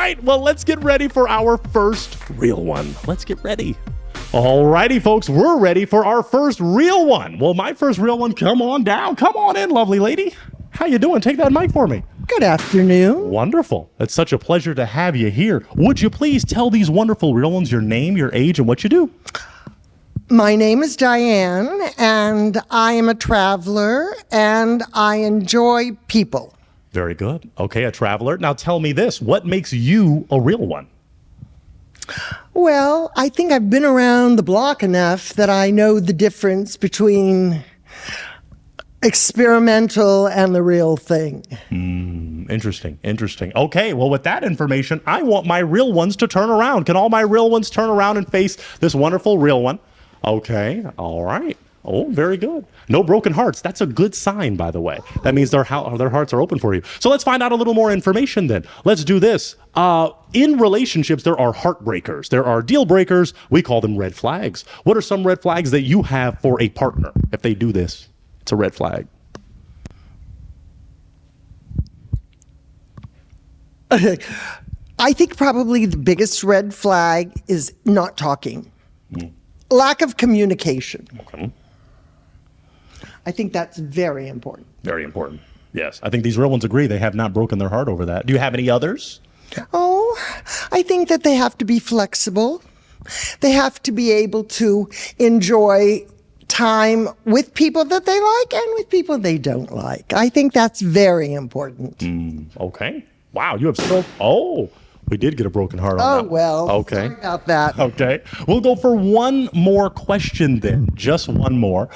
right, well, let's get ready for our first real one. Let's get ready. All righty, folks, we're ready for our first real one. Well, my first real one, come on down. Come on in, lovely lady. How you doing? Take that mic for me. Good afternoon. Wonderful. It's such a pleasure to have you here. Would you please tell these wonderful real ones your name, your age, and what you do? My name is Diane, and I am a traveler, and I enjoy people. Very good. Okay, a traveler. Now tell me this. What makes you a real one? Well, I think I've been around the block enough that I know the difference between experimental and the real thing. Interesting. Okay, well, with that information, I want my real ones to turn around. Can all my real ones turn around and face this wonderful real one? Okay, all right. Oh, very good. No broken hearts. That's a good sign, by the way. That means their hearts are open for you. So let's find out a little more information then. Let's do this. In relationships, there are heartbreakers. There are deal breakers. We call them red flags. What are some red flags that you have for a partner? If they do this, it's a red flag. I think probably the biggest red flag is not talking. Lack of communication. Okay. I think that's very important. Very important. Yes. I think these real ones agree. They have not broken their heart over that. Do you have any others? Oh, I think that they have to be flexible. They have to be able to enjoy time with people that they like and with people they don't like. I think that's very important. Okay. Wow, you have still... Oh, we did get a broken heart on that. Oh, well. Okay. Sorry about that. Okay. We'll go for one more question then. Just one more.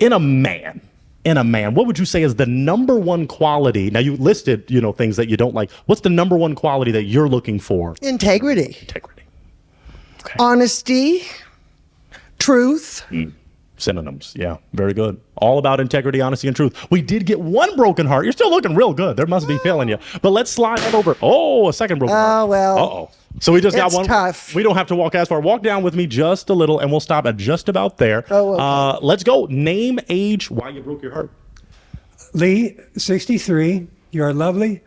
In a man, what would you say is the number one quality? Now, you listed, things that you don't like. What's the number one quality that you're looking for? Integrity. Integrity. Okay. Honesty. Truth. Synonyms. Yeah, very good. All about integrity, honesty, and truth. We did get one broken heart. You're still looking real good. There must be failing you. But let's slide that over. Oh, a second broken heart. Oh, well. Uh-oh. So we just got one. It's tough. We don't have to walk as far. Walk down with me just a little, and we'll stop at just about there. Oh, okay. Let's go. Name, age, why you broke your heart. Lee, 63. You are lovely,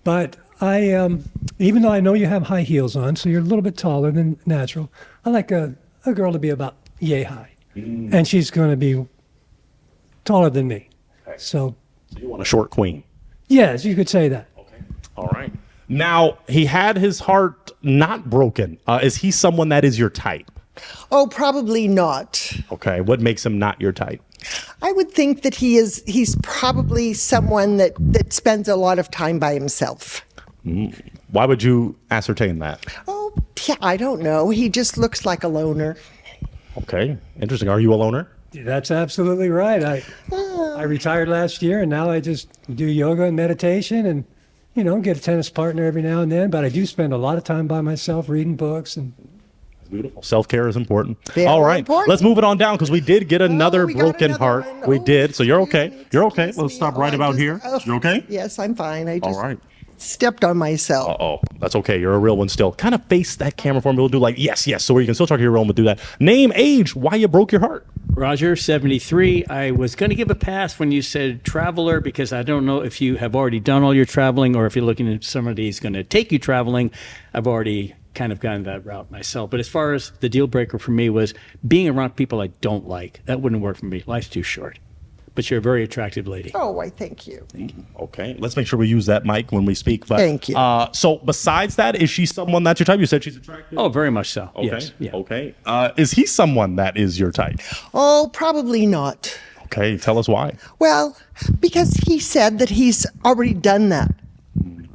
but I, even though I know you have high heels on, so you're a little bit taller than natural, I like a girl to be about yay high. And she's going to be taller than me. Okay. So you want a short queen? yes, you could say that. Okay. All right. Now, he had his heart not broken. Is he someone that is your type? Oh, probably not. Okay. What makes him not your type? I would think that he's probably someone that spends a lot of time by himself. Why would you ascertain that? Oh, yeah, I don't know. He just looks like a loner. Okay. Interesting. Are you a loner? That's absolutely right. I retired last year, and now I just do yoga and meditation and, get a tennis partner every now and then. But I do spend a lot of time by myself reading books. And Beautiful. Self-care is important. Very All right. important. Let's move it on down because we did get another we got broken another heart. one. We Oh, did. So you're okay. excuse me, You're okay. excuse Let's me. stop Oh, right I about just- here. oh, You okay? Yes, I'm fine. I All just right. stepped on myself. Uh-oh. That's okay. You're a real one still. Kind of face that camera for me. We'll do like, yes. So where you can still talk to your real one, but do that. Name, age, why you broke your heart. Roger, 73. I was going to give a pass when you said traveler because I don't know if you have already done all your traveling or if you're looking at somebody who's going to take you traveling. I've already kind of gone that route myself. But as far as the deal breaker for me was being around people I don't like. That wouldn't work for me. Life's too short. But you're a very attractive lady. Oh, I thank you. Okay. Let's make sure we use that mic when we speak. But, Thank you. So besides that, is she someone that's your type? You said she's attractive? Oh, very much so. Okay. Yes. Yeah. Okay. Is he someone that is your type? Oh, probably not. Okay. Tell us why. Well, because he said that he's already done that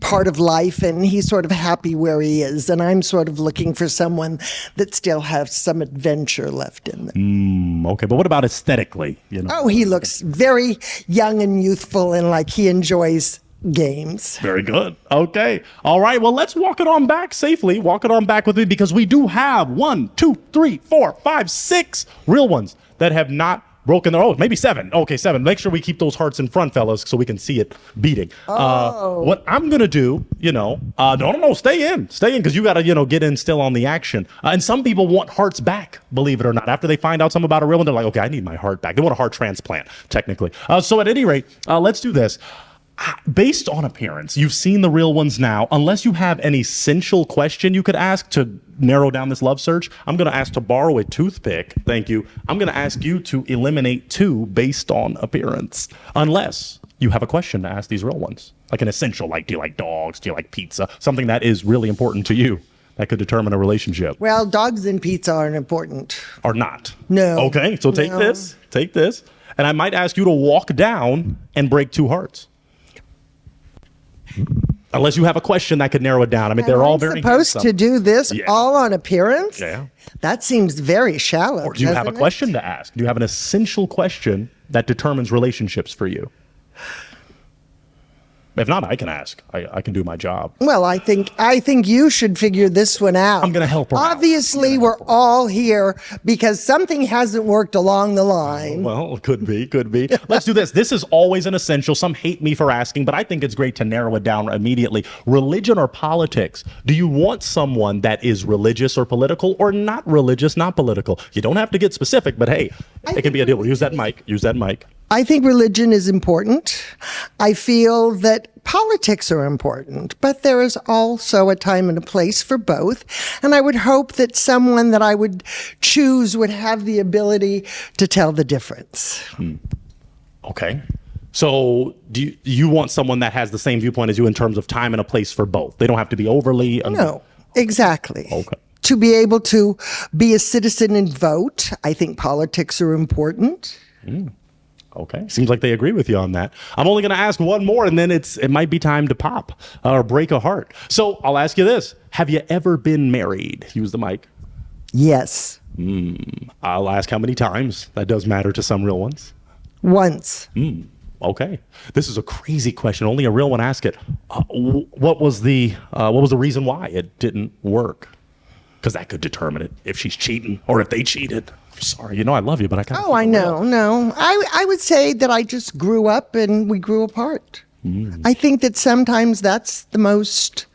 part of life and he's sort of happy where he is. And I'm sort of looking for someone that still has some adventure left in them. Okay. But what about aesthetically? Oh, he looks very young and youthful and like he enjoys games. Very good. Okay. All right. Well, let's walk it on back safely. Walk it on back with me because we do have 1, 2, 3, 4, 5, 6 real ones that have not broken their, maybe 7. Okay, 7. Make sure we keep those hearts in front, fellas, so we can see it beating. What I'm going to do, no, stay in, because you got to, get in still on the action. And some people want hearts back, believe it or not. After they find out something about a real one, they're like, okay, I need my heart back. They want a heart transplant, technically. So at any rate, let's do this. Based on appearance, you've seen the real ones now. Unless you have an essential question you could ask to narrow down this love search, I'm going to ask to borrow a toothpick. Thank you. I'm going to ask you to eliminate 2 based on appearance. Unless you have a question to ask these real ones. Like an essential, like, do you like dogs? Do you like pizza? Something that is really important to you that could determine a relationship. Well, dogs and pizza aren't important. Or not. No. Okay, so take this. Take this. And I might ask you to walk down and break 2 hearts. Unless you have a question that could narrow it down. I mean, they're all very supposed handsome. to do this Yeah. all on appearance? Yeah. That seems very shallow. Or do you have a doesn't it? question to ask? Do you have an essential question that determines relationships for you? If not, I can ask. I can do my job. Well, I think you should figure this one out. I'm gonna help her out. Obviously, we're all here because something hasn't worked along the line. Well, could be. Let's do this. This is always an essential. Some hate me for asking, but I think it's great to narrow it down immediately. Religion or politics? Do you want someone that is religious or political, or not religious, not political? You don't have to get specific, but hey, it can be a deal. Use that mic. I think religion is important. I feel that politics are important, but there is also a time and a place for both. And I would hope that someone that I would choose would have the ability to tell the difference. Okay. So do you want someone that has the same viewpoint as you in terms of time and a place for both? They don't have to be overly... No, exactly. Okay. To be able to be a citizen and vote, I think politics are important. Okay. Seems like they agree with you on that. I'm only going to ask one more, and then it might be time to pop or break a heart. So I'll ask you this. Have you ever been married? Use the mic. Yes. I'll ask how many times. That does matter to some real ones. Once. Okay. This is a crazy question. Only a real one asked it. What was the reason why it didn't work? Because that could determine it. If she's cheating or if they cheated. Sorry, I love you, but I can't. Oh, I know. No, I would say that I just grew up and we grew apart. I think that sometimes that's the most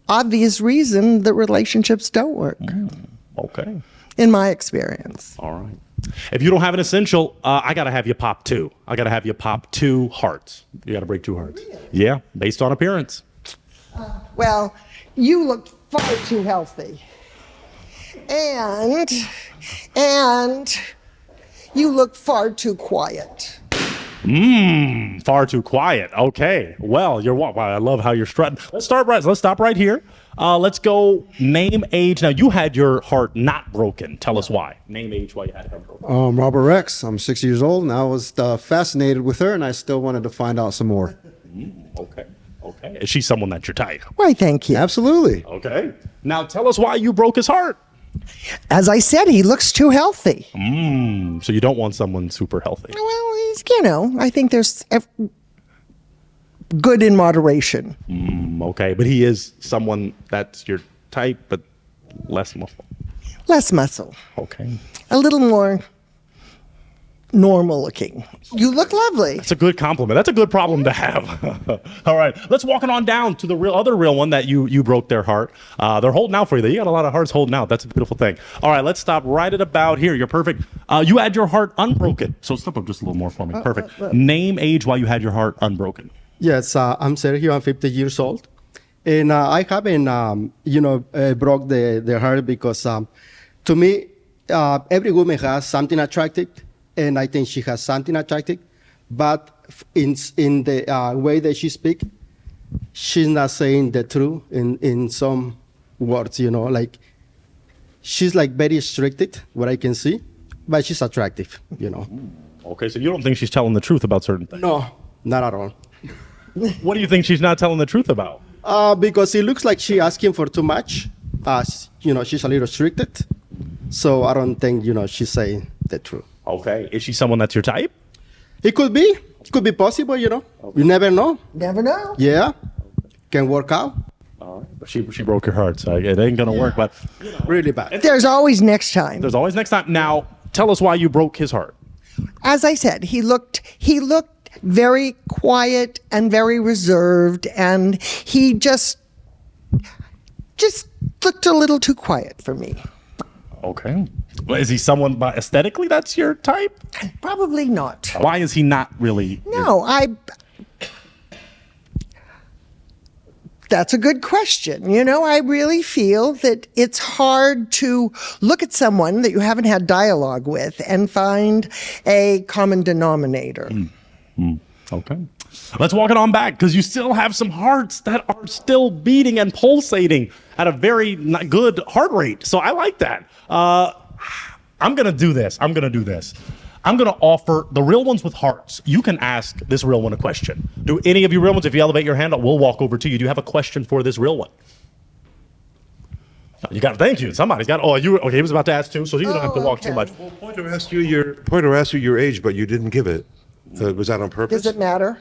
obvious reason that relationships don't work, Okay. in my experience. All right. If you don't have an essential, I got to have you pop 2. I got to have you pop 2 hearts. You got to break 2 hearts. Yeah, based on appearance. Well, you look far too healthy. And you look far too quiet. Far too quiet. Okay. Well, wow, I love how you're strutting. Let's stop right here. Let's go name, age. Now, you had your heart not broken. Tell us why. Name, age, why you had it unbroken. Robert Rex. I'm 6 years old, and I was fascinated with her, and I still wanted to find out some more. Okay. Is she someone that's your type? Why, thank you. Absolutely. Okay. Now, tell us why you broke his heart. As I said, he looks too healthy. So you don't want someone super healthy. Well, he's, I think there's good in moderation. Okay. But he is someone that's your type, but less muscle. Less muscle. Okay. A little more normal looking. You look lovely. That's a good compliment. That's a good problem to have. All right, let's walk it on down to the other real one that you broke their heart. They're holding out for you. You got a lot of hearts holding out. That's a beautiful thing. All right, let's stop right at about here. You're perfect. You had your heart unbroken. So step up just a little more for me. Perfect. Name, age, why you had your heart unbroken. Yes, I'm Sergio. I'm 50 years old, and I haven't, broke the heart because, to me, every woman has something attractive, and I think she has something attractive, but in the way that she speaks, she's not saying the truth in some words. Like she's like very restricted, what I can see, but she's attractive. Okay, so you don't think she's telling the truth about certain things? No, not at all. What do you think she's not telling the truth about? Because it looks like she's asking for too much. She's a little restricted. So I don't think, she's saying the truth. Okay. Is she someone that's your type? It could be. It could be possible, You never know. Never know. Yeah. Can work out. But she broke your heart, so it ain't going to work. But Really bad. There's always next time. there's always next time. Now, tell us why you broke his heart. As I said, he looked very quiet and very reserved, and he just looked a little too quiet for me. Okay. Well, is he someone aesthetically that's your type? Probably not. Why is he not really? No, That's a good question. You know, I really feel that it's hard to look at someone that you haven't had dialogue with and find a common denominator. Okay. Let's walk it on back because you still have some hearts that are still beating and pulsating at a very good heart rate. So I like that. I'm going to do this. I'm going to offer the real ones with hearts. You can ask this real one a question. Do any of you real ones, if you elevate your hand up, we'll walk over to you. Do you have a question for this real one? You got to thank you. Somebody's got. Oh, you okay? He was about to ask too, so you don't have to walk too much. Well, Pointer asked you your age, but you didn't give it. Was that on purpose? Does it matter?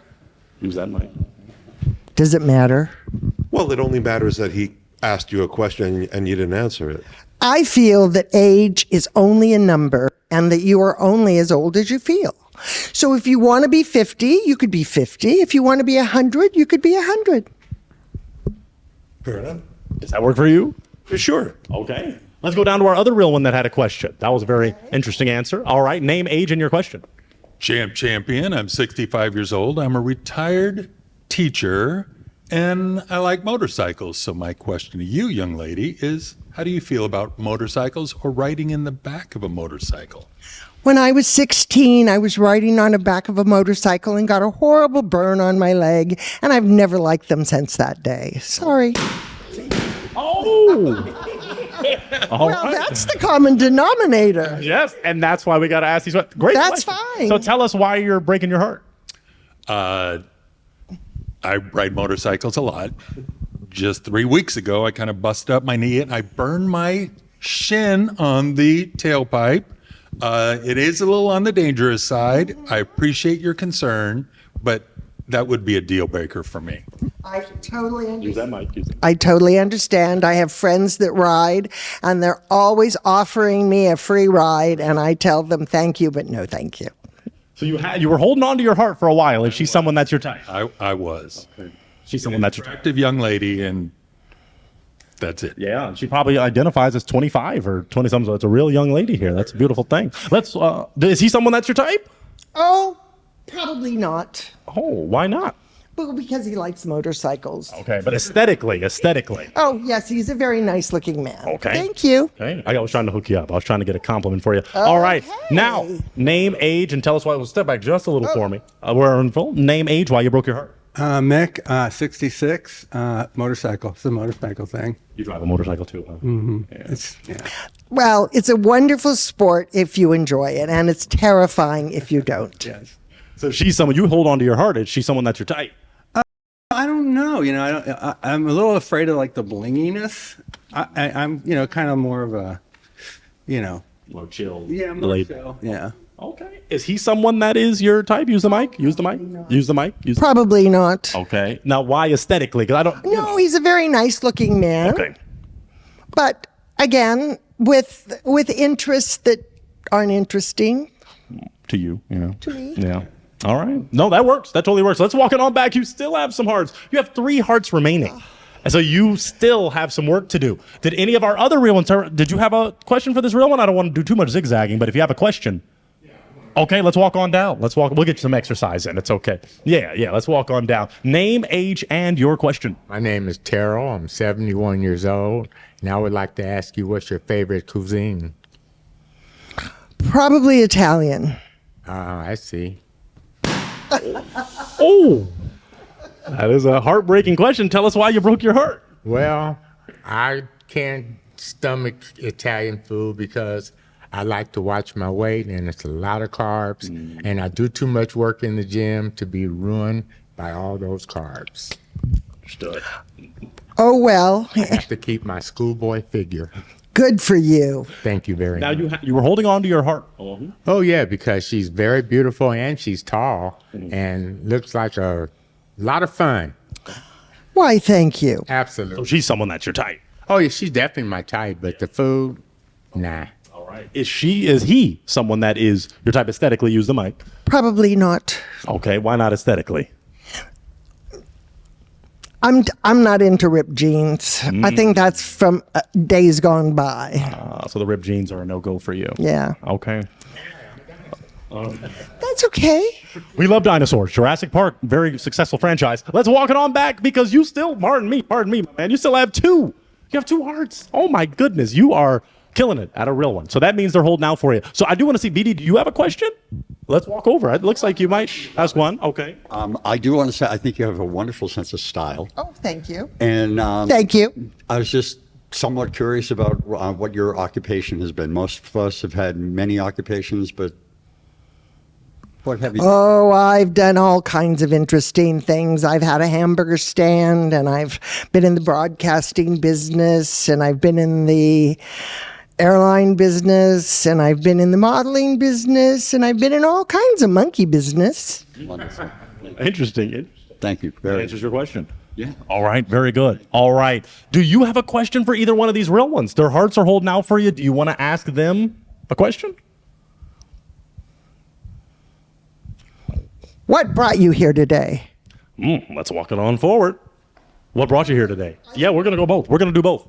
Use that mic. Does it matter? Well, it only matters that he asked you a question and you didn't answer it. I feel that age is only a number and that you are only as old as you feel. So if you want to be 50, you could be 50. If you want to be 100, you could be 100. Fair enough. Does that work for you? Sure. Okay. Let's go down to our other real one that had a question. That was a very interesting answer. All right. Name, age, and your question. Champion. I'm 65 years old. I'm a retired teacher and I like motorcycles. So my question to you, young lady, is how do you feel about motorcycles or riding in the back of a motorcycle? When I was 16, I was riding on the back of a motorcycle and got a horrible burn on my leg, and I've never liked them since that day. Sorry. Oh. All Well, right. that's the common denominator. Yes, and that's why we got to ask these. Great. That's question. fine. So tell us why you're breaking your heart. I ride motorcycles a lot. Just 3 weeks ago, I kind of busted up my knee and I burned my shin on the tailpipe. It is a little on the dangerous side. I appreciate your concern, but that would be a deal breaker for me. I totally understand. Use that mic. Use it. I totally understand. I have friends that ride, and they're always offering me a free ride, and I tell them thank you, but no thank you. So you were holding on to your heart for a while. Is she someone that's your type? I was. She's someone that's your type. Attractive young lady, and that's it. Yeah, she probably identifies as 25 or 20-something. So it's a real young lady here. That's a beautiful thing. Is he someone that's your type? Oh, probably not. Oh, why not? Well, because he likes motorcycles. Okay, but aesthetically. Oh, yes, he's a very nice looking man. Okay. Thank you. Okay, I was trying to hook you up. I was trying to get a compliment for you. All right, now name, age, and tell us why. Well, step back just a little for me. We're in full. Name, age, why you broke your heart. Mick, 66, motorcycle. It's a motorcycle thing. You drive a motorcycle too, huh? Yeah. Well, it's a wonderful sport if you enjoy it, and it's terrifying if you don't. Yes. So she's someone you hold on to your heart. Is she someone that's your type? I don't know. You know, I'm a little afraid of like the blinginess. I'm, you know, kind of more of a, you know. More chill. Yeah, more delayed. chill. Yeah. Okay. Is he someone that is your type? Use the mic. Use the mic. Use the mic. Use Probably not. Okay. Now, why aesthetically? Because I don't. No, he's a very nice looking man. Okay. But again, with interests that aren't interesting. To you, yeah. To me. Yeah. All right. No, that works. That totally works. Let's walk it on back. You still have some hearts. You have 3 hearts remaining. And so you still have some work to do. Did any of our other real ones, did you have a question for this real one? I don't want to do too much zigzagging, but if you have a question. Okay, let's walk on down. We'll get you some exercise in. It's okay. Yeah, let's walk on down. Name, age, and your question. My name is Terrell. I'm 71 years old, and I would like to ask you, what's your favorite cuisine? Probably Italian. I see. Oh, that is a heartbreaking question. Tell us why you broke your heart. Well, I can't stomach Italian food because I like to watch my weight, and it's a lot of carbs, and I do too much work in the gym to be ruined by all those carbs. Understood. Oh, well, I have to keep my schoolboy figure. good for you. Thank you very Now much. you were holding on to your heart. Oh, yeah, because she's very beautiful, and she's tall, and looks like a lot of fun. Why, thank you. So Absolutely. she's someone that's your type. Oh, yeah, she's definitely my type, but the food, nah. All right. Is he someone that is your type aesthetically? Use the mic. Probably not. Okay. Why not aesthetically? I'm not into ripped jeans. I think that's from days gone by. So the ripped jeans are a no-go for you. Yeah. Okay. That's okay. We love dinosaurs. Jurassic Park, very successful franchise. Let's walk it on back because you still, pardon me, my man, you still have two. You have two hearts. Oh my goodness, you are killing it at a real one. So that means they're holding out for you. So I do want to see, BD, do you have a question? Let's walk over. It looks like you might ask one. Okay. I do want to say, I think you have a wonderful sense of style. Oh, thank you. And Thank you. I was just somewhat curious about what your occupation has been. Most of us have had many occupations, but what have you done? Oh, I've done all kinds of interesting things. I've had a hamburger stand, and I've been in the broadcasting business, and I've been in the airline business, and I've been in the modeling business, and I've been in all kinds of monkey business. Wonderful. Interesting. Thank you. That answers your question. Yeah. All right, very good. All right. Do you have a question for either one of these real ones? Their hearts are holding out for you. Do you want to ask them a question? What brought you here today? Let's walk it on forward. What brought you here today? Yeah, we're going to go both. We're going to do both.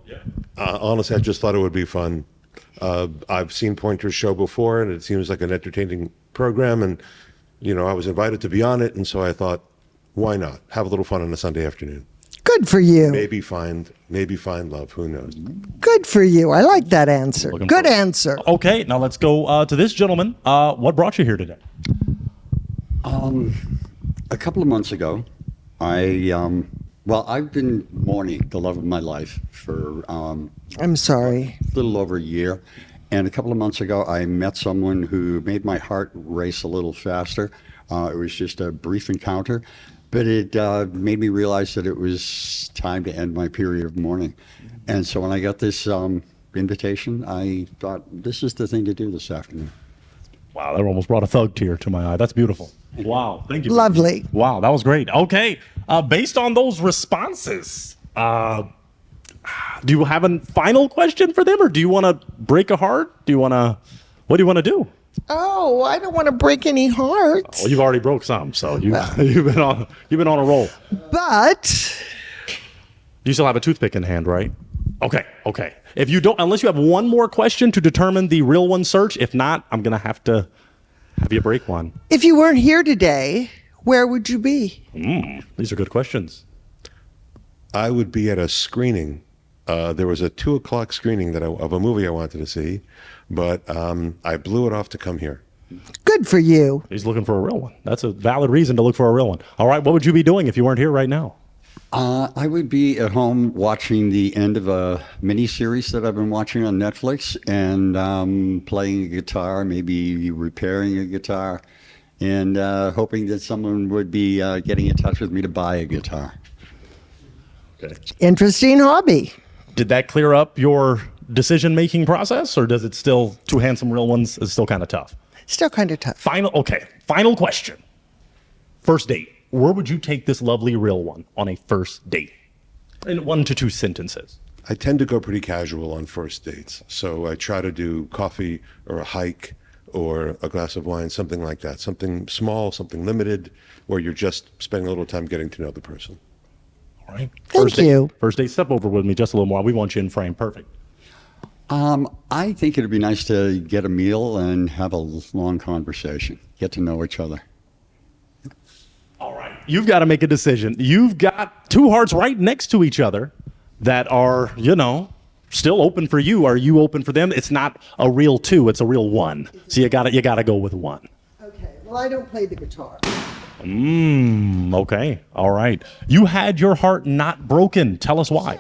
Honestly, I just thought it would be fun. I've seen Pointer's show before, and it seems like an entertaining program. And, I was invited to be on it, and so I thought, why not? Have a little fun on a Sunday afternoon. Good for you. Maybe find love. Who knows? Good for you. I like that answer. Good answer. Okay, now let's go to this gentleman. What brought you here today? A couple of months ago, I've been mourning the love of my life for I'm sorry. a little over a year. And a couple of months ago, I met someone who made my heart race a little faster. It was just a brief encounter, but it made me realize that it was time to end my period of mourning. And so when I got this invitation, I thought, this is the thing to do this afternoon. Wow, that almost brought a thug tear to my eye. That's beautiful. Wow, thank you. Lovely. Wow, that was great. Okay, based on those responses, do you have a final question for them, or do you want to break a heart? What do you want to do? Oh, I don't want to break any hearts. Well, you've already broke some, so you've been on a roll. But You still have a toothpick in hand, right? Okay. If you don't, unless you have one more question to determine the real one search, if not, I'm going to have you break one. if you weren't here today, where would you be? These are good questions. I would be at a screening. There was a 2:00 screening of a movie I wanted to see, but I blew it off to come here. Good for you. He's looking for a real one. That's a valid reason to look for a real one. All right, what would you be doing if you weren't here right now? I would be at home watching the end of a mini-series that I've been watching on Netflix and playing a guitar, maybe repairing a guitar, and hoping that someone would be getting in touch with me to buy a guitar. Okay. Interesting hobby. Did that clear up your decision-making process, or does it still, two handsome real ones is still kind of tough? Still kind of tough. Final question. First date. Where would you take this lovely real one on a first date? In 1 to 2 sentences. I tend to go pretty casual on first dates, so I try to do coffee or a hike or a glass of wine, something like that. Something small, something limited, where you're just spending a little time getting to know the person. All right. Thank you. First date, step over with me just a little more. We want you in frame. Perfect. I think it'd be nice to get a meal and have a long conversation, get to know each other. All right. You've got to make a decision. You've got two hearts right next to each other that are, still open for you. Are you open for them? It's not a real 2, it's a real 1. So you got to go with 1. Okay. Well, I don't play the guitar. Okay. All right. You had your heart not broken. Tell us why.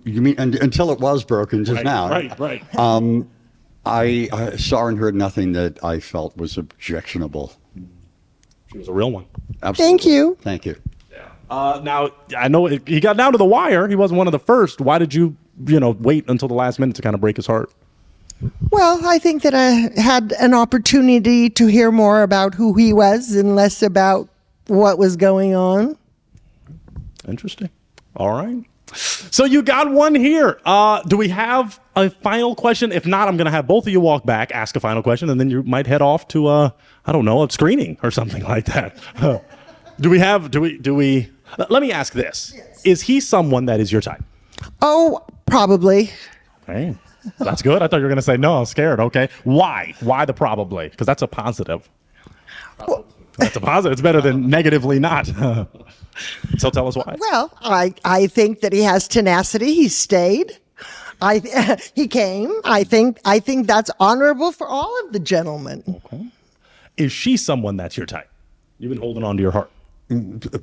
You mean until it was broken just now? Right. I saw and heard nothing that I felt was objectionable. She was a real one. Absolutely. Thank you. Thank you. Now, I know he got down to the wire. He wasn't one of the first. Why did you, wait until the last minute to kind of break his heart? Well, I think that I had an opportunity to hear more about who he was and less about what was going on. Interesting. All right. So you got one here. Do we have a final question? If not, I'm going to have both of you walk back, ask a final question, and then you might head off to, a screening or something like that. Do we, let me ask this. Yes. Is he someone that is your type? Oh, probably. Okay. That's good. I thought you were going to say no. I'm scared. Okay. Why? Why the probably? Because that's a positive. That's a positive. It's better than negatively not. So tell us why. Well, I think that he has tenacity. He stayed. He came. I think that's honorable for all of the gentlemen. Okay. Is she someone that's your type? You've been holding on to your heart.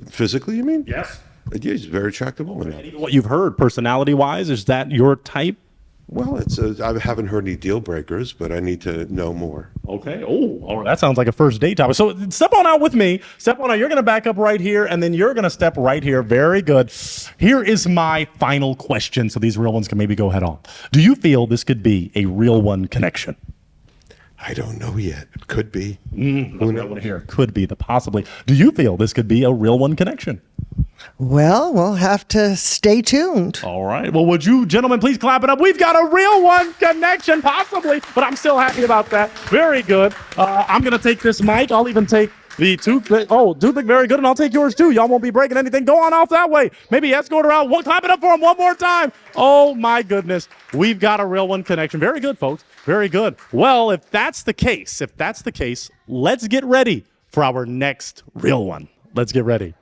Physically, you mean? Yes. Yeah, she's a very attractive woman. Even what you've heard, personality-wise, is that your type? Well, I haven't heard any deal breakers, but I need to know more. Okay. Oh, that sounds like a first date topic. So step on out with me. Step on out. You're going to back up right here, and then you're going to step right here. Very good. Here is my final question, so these real ones can maybe go head on. Do you feel this could be a real one connection? I don't know yet. It could be. Who knows? Here could be the possibly. Do you feel this could be a real one connection? Well, we'll have to stay tuned. All right. Well, would you gentlemen please clap it up? We've got a real one connection, possibly, but I'm still happy about that. Very good. I'm going to take this mic. I'll even take the toothpick. Oh, toothpick, very good. And I'll take yours too. Y'all won't be breaking anything. Go on off that way. Maybe escort her out. Clap it up for him one more time. Oh, my goodness. We've got a real one connection. Very good, folks. Very good. Well, if that's the case, let's get ready for our next real one. Let's get ready.